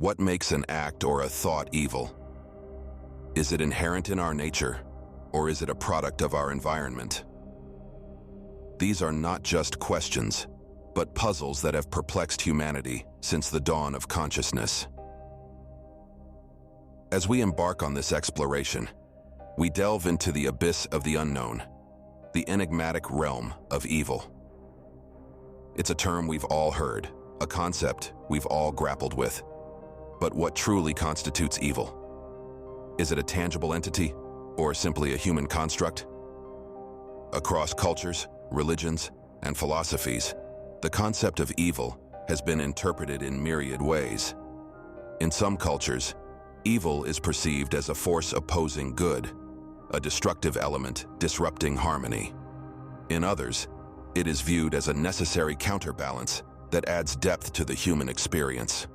What makes an act or a thought evil? Is it inherent in our nature, or is it a product of our environment? These are not just questions, but puzzles that have perplexed humanity since the dawn of consciousness. As we embark on this exploration, we delve into the abyss of the unknown, the enigmatic realm of evil. It's a term we've all heard, a concept we've all grappled with. But what truly constitutes evil? Is it a tangible entity, or simply a human construct? Across cultures, religions, and philosophies, the concept of evil has been interpreted in myriad ways. In some cultures, evil is perceived as a force opposing good, a destructive element disrupting harmony. In others, it is viewed as a necessary counterbalance that adds depth to the human experience.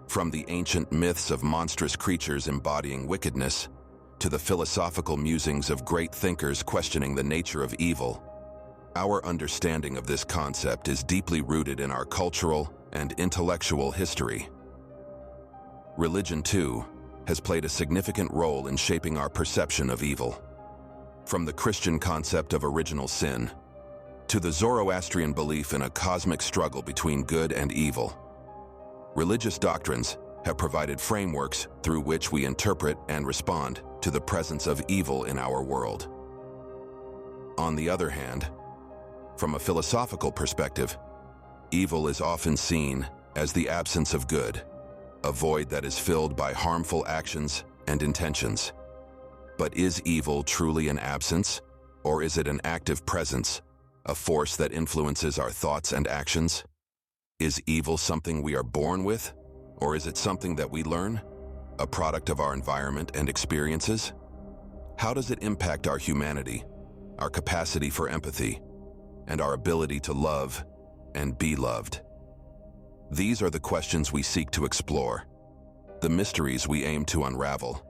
From the ancient myths of monstrous creatures embodying wickedness, to the philosophical musings of great thinkers questioning the nature of evil, our understanding of this concept is deeply rooted in our cultural and intellectual history. Religion, too, has played a significant role in shaping our perception of evil. From the Christian concept of original sin, to the Zoroastrian belief in a cosmic struggle between good and evil, religious doctrines have provided frameworks through which we interpret and respond to the presence of evil in our world. On the other hand, from a philosophical perspective, evil is often seen as the absence of good, a void that is filled by harmful actions and intentions. But is evil truly an absence, or is it an active presence, a force that influences our thoughts and actions? Is evil something we are born with, or is it something that we learn, a product of our environment and experiences? How does it impact our humanity, our capacity for empathy, and our ability to love and be loved? These are the questions we seek to explore, the mysteries we aim to unravel.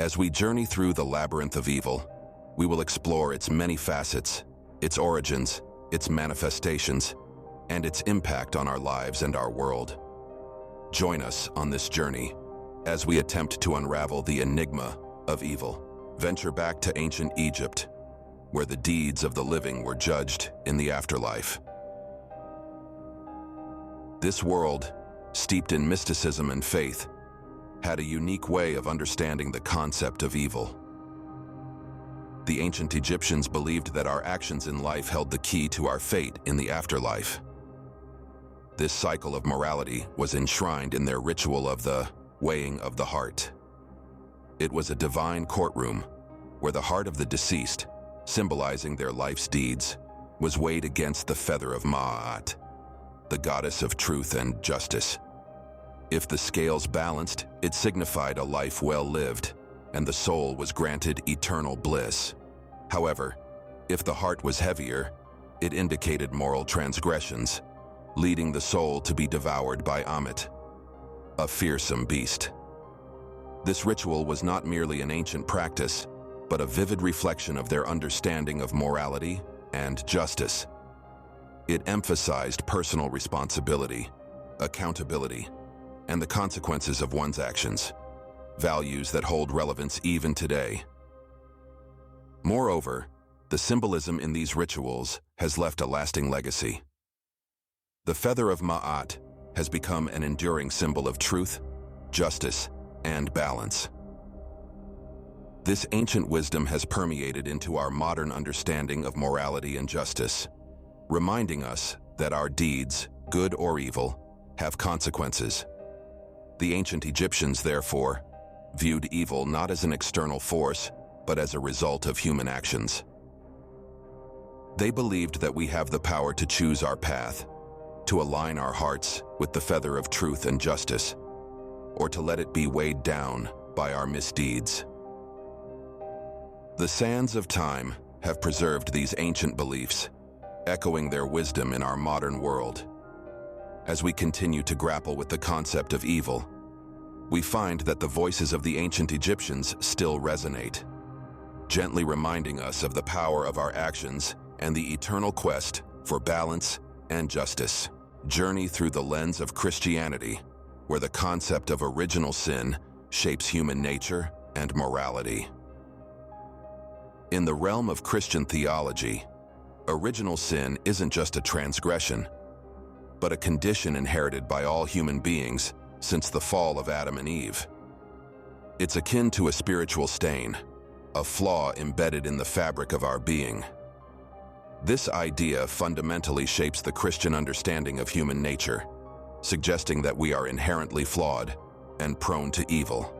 As we journey through the labyrinth of evil, we will explore its many facets, its origins, its manifestations, and its impact on our lives and our world. Join us on this journey as we attempt to unravel the enigma of evil. Venture back to ancient Egypt, where the deeds of the living were judged in the afterlife. This world, steeped in mysticism and faith, had a unique way of understanding the concept of evil. The ancient Egyptians believed that our actions in life held the key to our fate in the afterlife. This cycle of morality was enshrined in their ritual of the weighing of the heart. It was a divine courtroom where the heart of the deceased, symbolizing their life's deeds, was weighed against the feather of Ma'at, the goddess of truth and justice. If the scales balanced, it signified a life well lived, and the soul was granted eternal bliss. However, if the heart was heavier, it indicated moral transgressions, leading the soul to be devoured by Ammit, a fearsome beast. This ritual was not merely an ancient practice, but a vivid reflection of their understanding of morality and justice. It emphasized personal responsibility, accountability, and the consequences of one's actions, values that hold relevance even today. Moreover, the symbolism in these rituals has left a lasting legacy. The feather of Ma'at has become an enduring symbol of truth, justice, and balance. This ancient wisdom has permeated into our modern understanding of morality and justice, reminding us that our deeds, good or evil, have consequences. The ancient Egyptians, therefore, viewed evil not as an external force, but as a result of human actions. They believed that we have the power to choose our path, to align our hearts with the feather of truth and justice, or to let it be weighed down by our misdeeds. The sands of time have preserved these ancient beliefs, echoing their wisdom in our modern world. As we continue to grapple with the concept of evil, we find that the voices of the ancient Egyptians still resonate, gently reminding us of the power of our actions and the eternal quest for balance and justice. Journey through the lens of Christianity, where the concept of original sin shapes human nature and morality. In the realm of Christian theology, original sin isn't just a transgression, but a condition inherited by all human beings since the fall of Adam and Eve. It's akin to a spiritual stain, a flaw embedded in the fabric of our being. This idea fundamentally shapes the Christian understanding of human nature, suggesting that we are inherently flawed and prone to evil.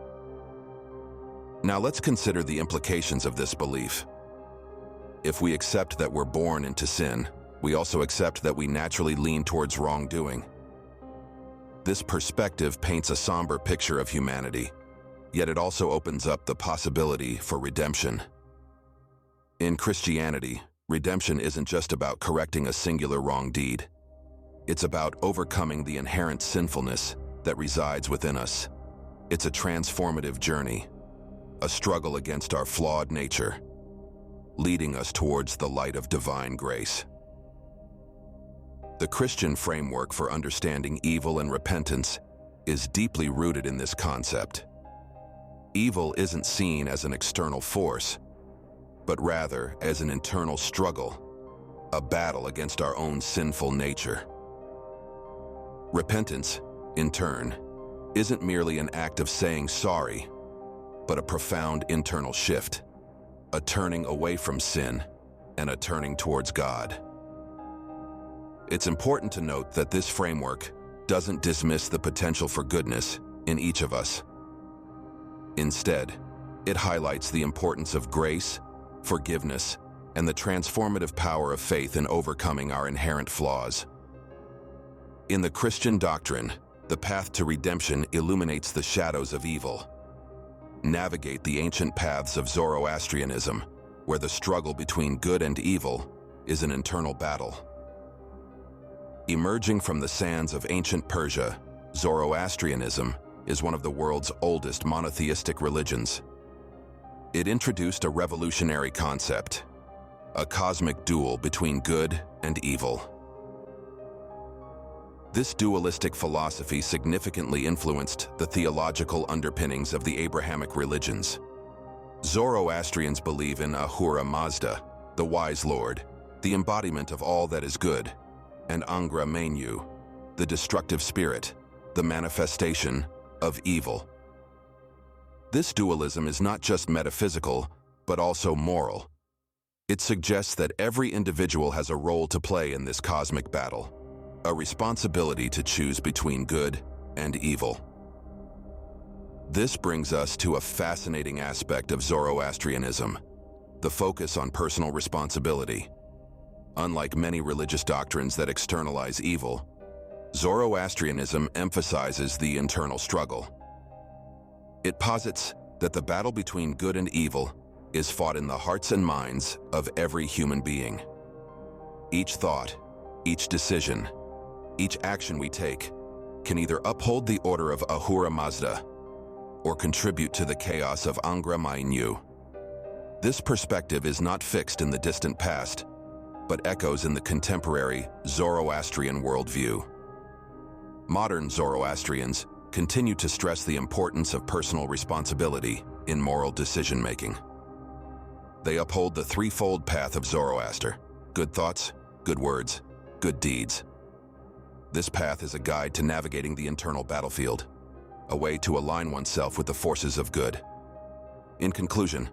Now let's consider the implications of this belief. If we accept that we're born into sin, we also accept that we naturally lean towards wrongdoing. This perspective paints a somber picture of humanity, yet it also opens up the possibility for redemption. In Christianity, redemption isn't just about correcting a singular wrong deed. It's about overcoming the inherent sinfulness that resides within us. It's a transformative journey, a struggle against our flawed nature, leading us towards the light of divine grace. The Christian framework for understanding evil and repentance is deeply rooted in this concept. Evil isn't seen as an external force, but rather as an internal struggle, a battle against our own sinful nature. Repentance, in turn, isn't merely an act of saying sorry, but a profound internal shift, a turning away from sin and a turning towards God. It's important to note that this framework doesn't dismiss the potential for goodness in each of us. Instead, it highlights the importance of grace, forgiveness, and the transformative power of faith in overcoming our inherent flaws. In the Christian doctrine, the path to redemption illuminates the shadows of evil. Navigate the ancient paths of Zoroastrianism, where the struggle between good and evil is an internal battle. Emerging from the sands of ancient Persia, Zoroastrianism is one of the world's oldest monotheistic religions. It introduced a revolutionary concept, a cosmic duel between good and evil. This dualistic philosophy significantly influenced the theological underpinnings of the Abrahamic religions. Zoroastrians believe in Ahura Mazda, the wise Lord, the embodiment of all that is good, and Angra Mainyu, the destructive spirit, the manifestation of evil. This dualism is not just metaphysical, but also moral. It suggests that every individual has a role to play in this cosmic battle, a responsibility to choose between good and evil. This brings us to a fascinating aspect of Zoroastrianism, the focus on personal responsibility. Unlike many religious doctrines that externalize evil, Zoroastrianism emphasizes the internal struggle. It posits that the battle between good and evil is fought in the hearts and minds of every human being. Each thought, each decision, each action we take can either uphold the order of Ahura Mazda or contribute to the chaos of Angra Mainyu. This perspective is not fixed in the distant past, but echoes in the contemporary Zoroastrian worldview. Modern Zoroastrians continue to stress the importance of personal responsibility in moral decision-making. They uphold the threefold path of Zoroaster: good thoughts, good words, good deeds. This path is a guide to navigating the internal battlefield, a way to align oneself with the forces of good. In conclusion,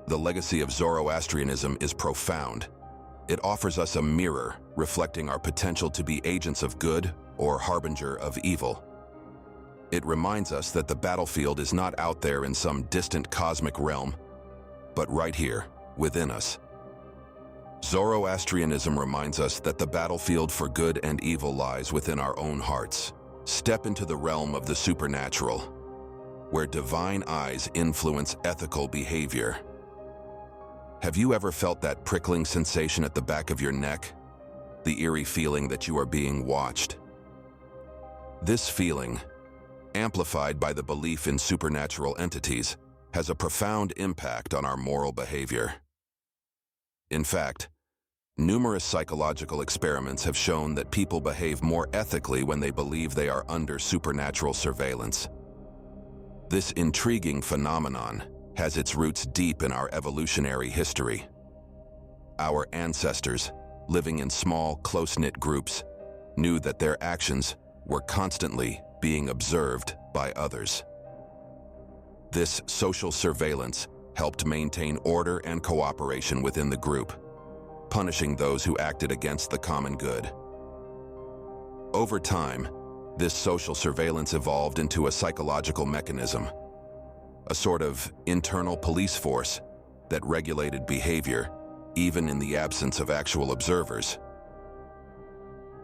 the legacy of Zoroastrianism is profound. It offers us a mirror reflecting our potential to be agents of good or harbinger of evil. It reminds us that the battlefield is not out there in some distant cosmic realm, but right here, within us. Zoroastrianism reminds us that the battlefield for good and evil lies within our own hearts. Step into the realm of the supernatural, where divine eyes influence ethical behavior. Have you ever felt that prickling sensation at the back of your neck? The eerie feeling that you are being watched? This feeling, amplified by the belief in supernatural entities, has a profound impact on our moral behavior. In fact, Numerous psychological experiments have shown that people behave more ethically when they believe they are under supernatural surveillance. This intriguing phenomenon has its roots deep in our evolutionary history. Our ancestors, living in small, close-knit groups, knew that their actions were constantly being observed by others. This social surveillance helped maintain order and cooperation within the group, punishing those who acted against the common good. Over time, this social surveillance evolved into a psychological mechanism, a sort of internal police force that regulated behavior, even in the absence of actual observers.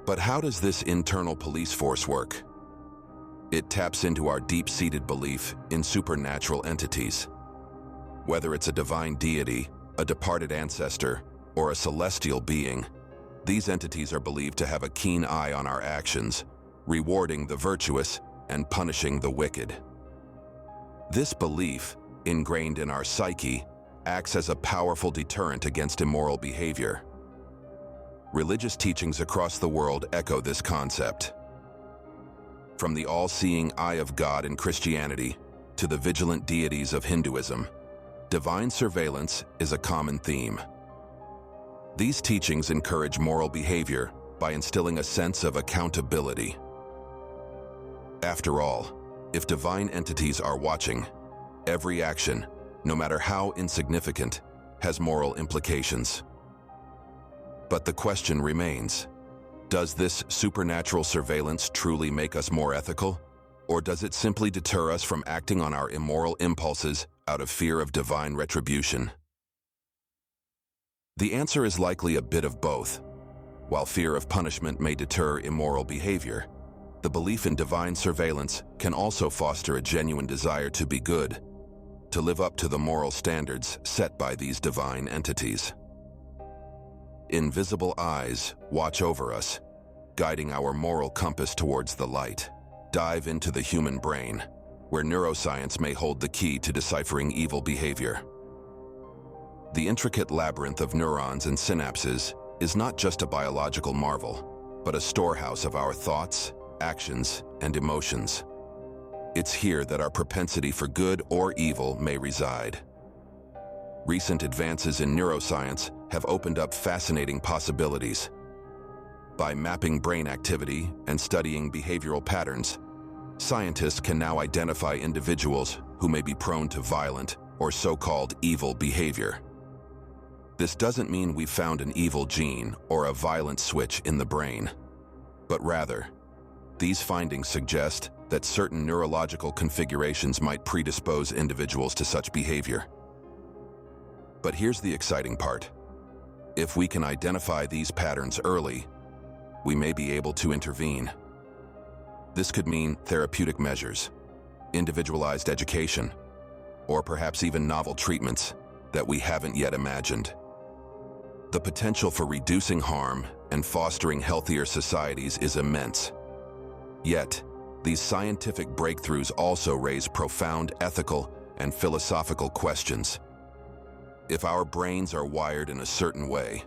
But how does this internal police force work? It taps into our deep-seated belief in supernatural entities. Whether it's a divine deity, a departed ancestor, or a celestial being, these entities are believed to have a keen eye on our actions, rewarding the virtuous and punishing the wicked. This belief, ingrained in our psyche, acts as a powerful deterrent against immoral behavior. Religious teachings across the world echo this concept. From the all-seeing eye of God in Christianity to the vigilant deities of Hinduism, divine surveillance is a common theme. These teachings encourage moral behavior by instilling a sense of accountability. After all, if divine entities are watching, every action, no matter how insignificant, has moral implications. But the question remains, does this supernatural surveillance truly make us more ethical, or does it simply deter us from acting on our immoral impulses out of fear of divine retribution? The answer is likely a bit of both. While fear of punishment may deter immoral behavior, the belief in divine surveillance can also foster a genuine desire to be good, to live up to the moral standards set by these divine entities. Invisible eyes watch over us, guiding our moral compass towards the light. Dive into the human brain, where neuroscience may hold the key to deciphering evil behavior. The intricate labyrinth of neurons and synapses is not just a biological marvel, but a storehouse of our thoughts, actions, and emotions. It's here that our propensity for good or evil may reside. Recent advances in neuroscience have opened up fascinating possibilities. By mapping brain activity and studying behavioral patterns, scientists can now identify individuals who may be prone to violent or so-called evil behavior. This doesn't mean we've found an evil gene or a violent switch in the brain, but rather, these findings suggest that certain neurological configurations might predispose individuals to such behavior. But here's the exciting part. If we can identify these patterns early, we may be able to intervene. This could mean therapeutic measures, individualized education, or perhaps even novel treatments that we haven't yet imagined. The potential for reducing harm and fostering healthier societies is immense. Yet, these scientific breakthroughs also raise profound ethical and philosophical questions. If our brains are wired in a certain way,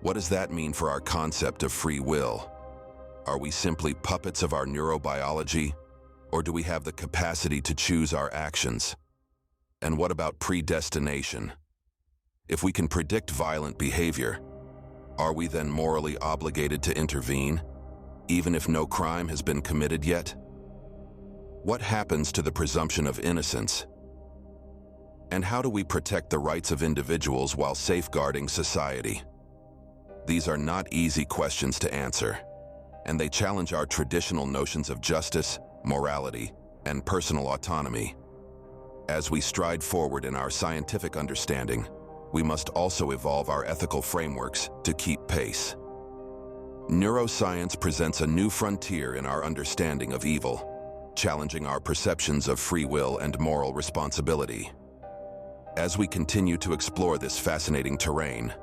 what does that mean for our concept of free will? Are we simply puppets of our neurobiology, or do we have the capacity to choose our actions? And what about predestination? If we can predict violent behavior, are we then morally obligated to intervene, even if no crime has been committed yet? What happens to the presumption of innocence? And how do we protect the rights of individuals while safeguarding society? These are not easy questions to answer, and they challenge our traditional notions of justice, morality, and personal autonomy. As we stride forward in our scientific understanding, we must also evolve our ethical frameworks to keep pace. Neuroscience presents a new frontier in our understanding of evil, challenging our perceptions of free will and moral responsibility. As we continue to explore this fascinating terrain,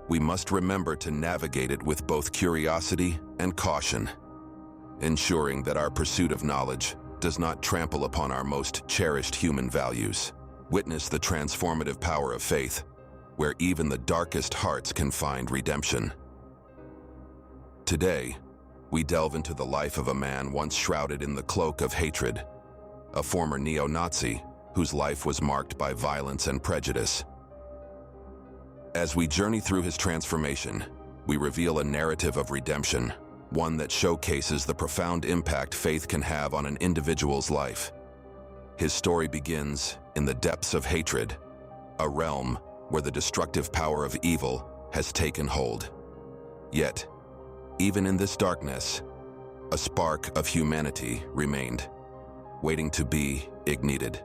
we must remember to navigate it with both curiosity and caution, ensuring that our pursuit of knowledge does not trample upon our most cherished human values. Witness the transformative power of faith, where even the darkest hearts can find redemption. Today, we delve into the life of a man once shrouded in the cloak of hatred, a former neo-Nazi whose life was marked by violence and prejudice. As we journey through his transformation, we reveal a narrative of redemption, one that showcases the profound impact faith can have on an individual's life. His story begins in the depths of hatred, a realm where the destructive power of evil has taken hold. Yet, even in this darkness, a spark of humanity remained, waiting to be ignited.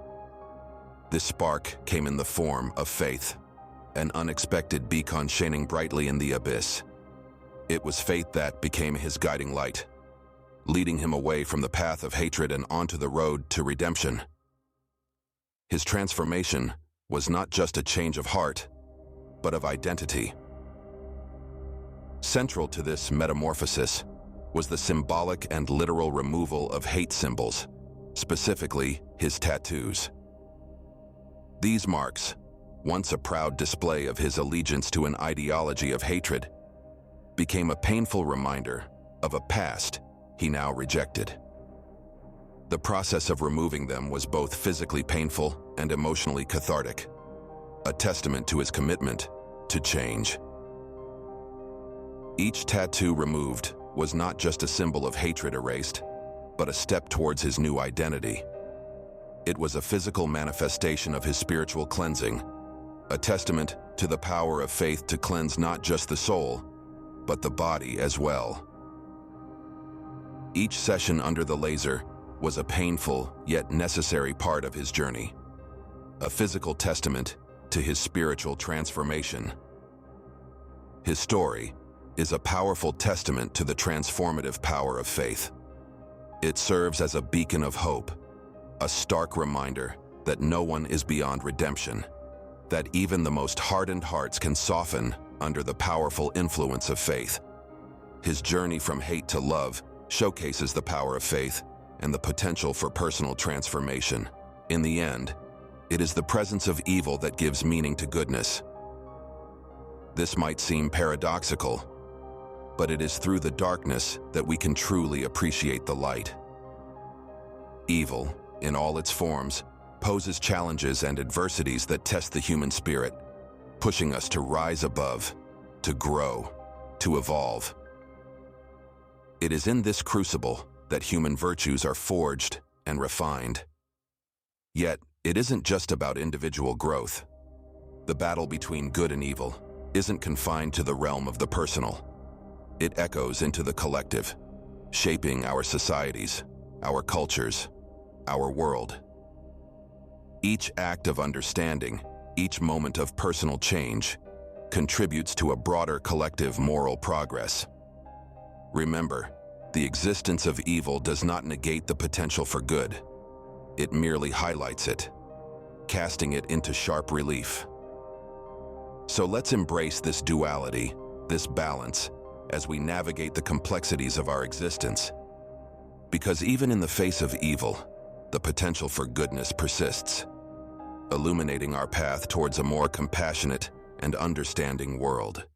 This spark came in the form of faith, an unexpected beacon shining brightly in the abyss. It was faith that became his guiding light, leading him away from the path of hatred and onto the road to redemption. His transformation was not just a change of heart, but of identity. Central to this metamorphosis was the symbolic and literal removal of hate symbols, specifically his tattoos. These marks, once a proud display of his allegiance to an ideology of hatred, became a painful reminder of a past he now rejected. The process of removing them was both physically painful and emotionally cathartic, a testament to his commitment to change. Each tattoo removed was not just a symbol of hatred erased, but a step towards his new identity. It was a physical manifestation of his spiritual cleansing, a testament to the power of faith to cleanse not just the soul, but the body as well. Each session under the laser was a painful yet necessary part of his journey, a physical testament to his spiritual transformation. His story is a powerful testament to the transformative power of faith. It serves as a beacon of hope, a stark reminder that no one is beyond redemption, that even the most hardened hearts can soften under the powerful influence of faith. His journey from hate to love showcases the power of faith and the potential for personal transformation. In the end, it is the presence of evil that gives meaning to goodness. This might seem paradoxical, but it is through the darkness that we can truly appreciate the light. Evil, in all its forms, poses challenges and adversities that test the human spirit, pushing us to rise above, to grow, to evolve. It is in this crucible that human virtues are forged and refined. Yet, it isn't just about individual growth. The battle between good and evil isn't confined to the realm of the personal. It echoes into the collective, shaping our societies, our cultures, our world. Each act of understanding, each moment of personal change, contributes to a broader collective moral progress. Remember, the existence of evil does not negate the potential for good. It merely highlights it, casting it into sharp relief. So let's embrace this duality, this balance, as we navigate the complexities of our existence. Because even in the face of evil, the potential for goodness persists, illuminating our path towards a more compassionate and understanding world.